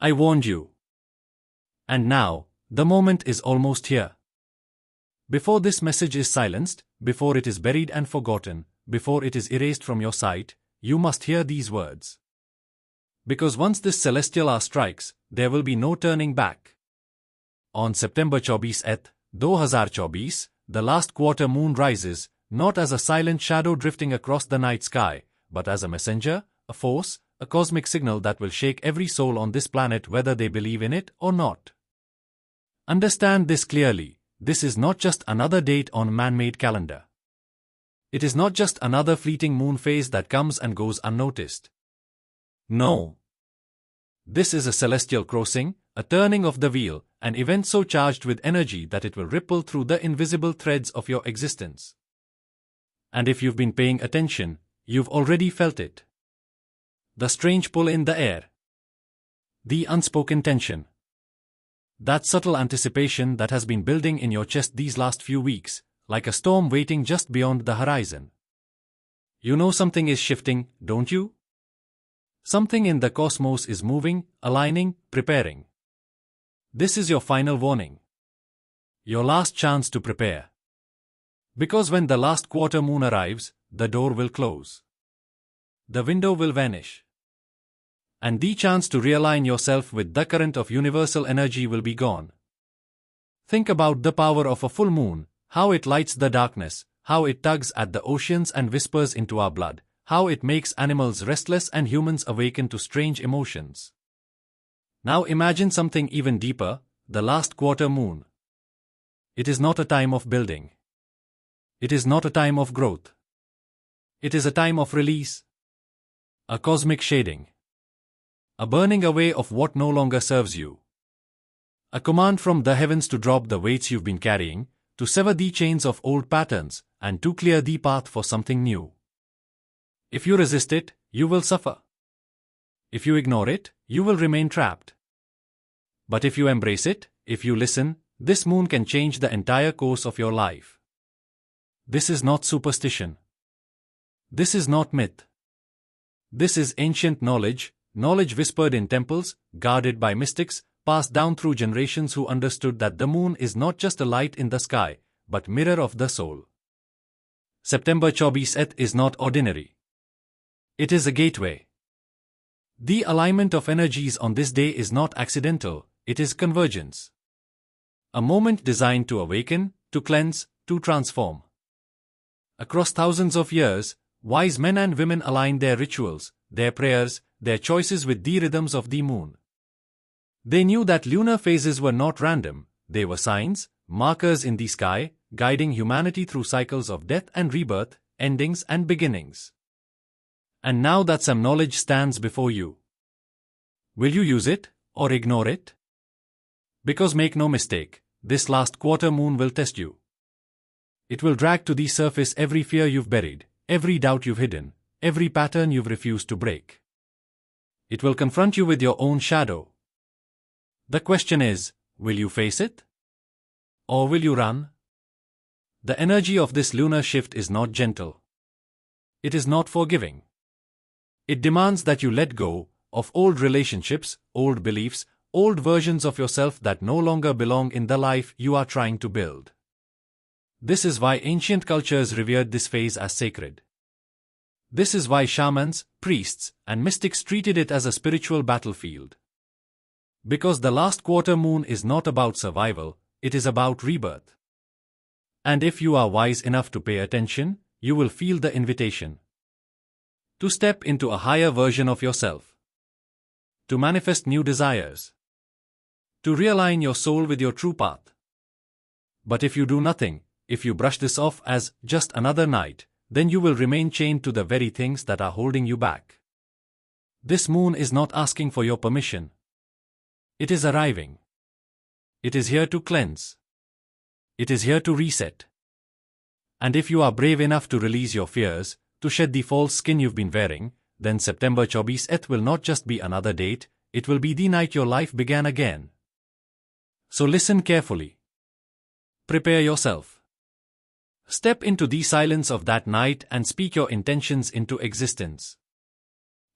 I warned you. And now, the moment is almost here. Before this message is silenced, before it is buried and forgotten, before it is erased from your sight, you must hear these words. Because once this celestial hour strikes, there will be no turning back. On September 24th, 2024, the last quarter moon rises, not as a silent shadow drifting across the night sky, but as a messenger, a force, a cosmic signal that will shake every soul on this planet whether they believe in it or not. Understand this clearly, this is not just another date on a man-made calendar. It is not just another fleeting moon phase that comes and goes unnoticed. No. This is a celestial crossing, a turning of the wheel, an event so charged with energy that it will ripple through the invisible threads of your existence. And if you've been paying attention, you've already felt it. The strange pull in the air. The unspoken tension. That subtle anticipation that has been building in your chest these last few weeks, like a storm waiting just beyond the horizon. You know something is shifting, don't you? Something in the cosmos is moving, aligning, preparing. This is your final warning. Your last chance to prepare. Because when the last quarter moon arrives, the door will close. The window will vanish. And the chance to realign yourself with the current of universal energy will be gone. Think about the power of a full moon, how it lights the darkness, how it tugs at the oceans and whispers into our blood, how it makes animals restless and humans awaken to strange emotions. Now imagine something even deeper, the last quarter moon. It is not a time of building. It is not a time of growth. It is a time of release. A cosmic shading. A burning away of what no longer serves you. A command from the heavens to drop the weights you've been carrying, to sever the chains of old patterns, and to clear the path for something new. If you resist it, you will suffer. If you ignore it, you will remain trapped. But if you embrace it, if you listen, this moon can change the entire course of your life. This is not superstition. This is not myth. This is ancient knowledge, knowledge whispered in temples, guarded by mystics, passed down through generations who understood that the moon is not just a light in the sky, but mirror of the soul. September 24th is not ordinary. It is a gateway. The alignment of energies on this day is not accidental, it is convergence. A moment designed to awaken, to cleanse, to transform. Across thousands of years, wise men and women aligned their rituals, their prayers, their choices with the rhythms of the moon. They knew that lunar phases were not random, they were signs, markers in the sky, guiding humanity through cycles of death and rebirth, endings and beginnings. And now that some knowledge stands before you. Will you use it, or ignore it? Because make no mistake, this last quarter moon will test you. It will drag to the surface every fear you've buried, every doubt you've hidden, every pattern you've refused to break. It will confront you with your own shadow. The question is, will you face it? Or will you run? The energy of this lunar shift is not gentle. It is not forgiving. It demands that you let go of old relationships, old beliefs, old versions of yourself that no longer belong in the life you are trying to build. This is why ancient cultures revered this phase as sacred. This is why shamans, priests, and mystics treated it as a spiritual battlefield. Because the last quarter moon is not about survival, it is about rebirth. And if you are wise enough to pay attention, you will feel the invitation. To step into a higher version of yourself. To manifest new desires. To realign your soul with your true path. But if you do nothing, if you brush this off as just another night, then you will remain chained to the very things that are holding you back. This moon is not asking for your permission. It is arriving. It is here to cleanse. It is here to reset. And if you are brave enough to release your fears, to shed the false skin you've been wearing, then September 24th will not just be another date, it will be the night your life began again. So listen carefully. Prepare yourself. Step into the silence of that night and speak your intentions into existence.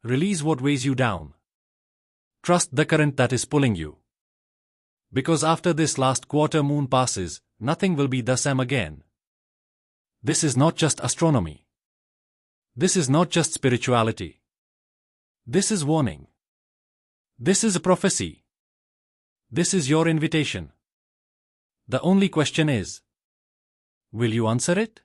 Release what weighs you down. Trust the current that is pulling you. Because after this last quarter moon passes, nothing will be the same again. This is not just astronomy. This is not just spirituality. This is warning. This is a prophecy. This is your invitation. The only question is, will you answer it?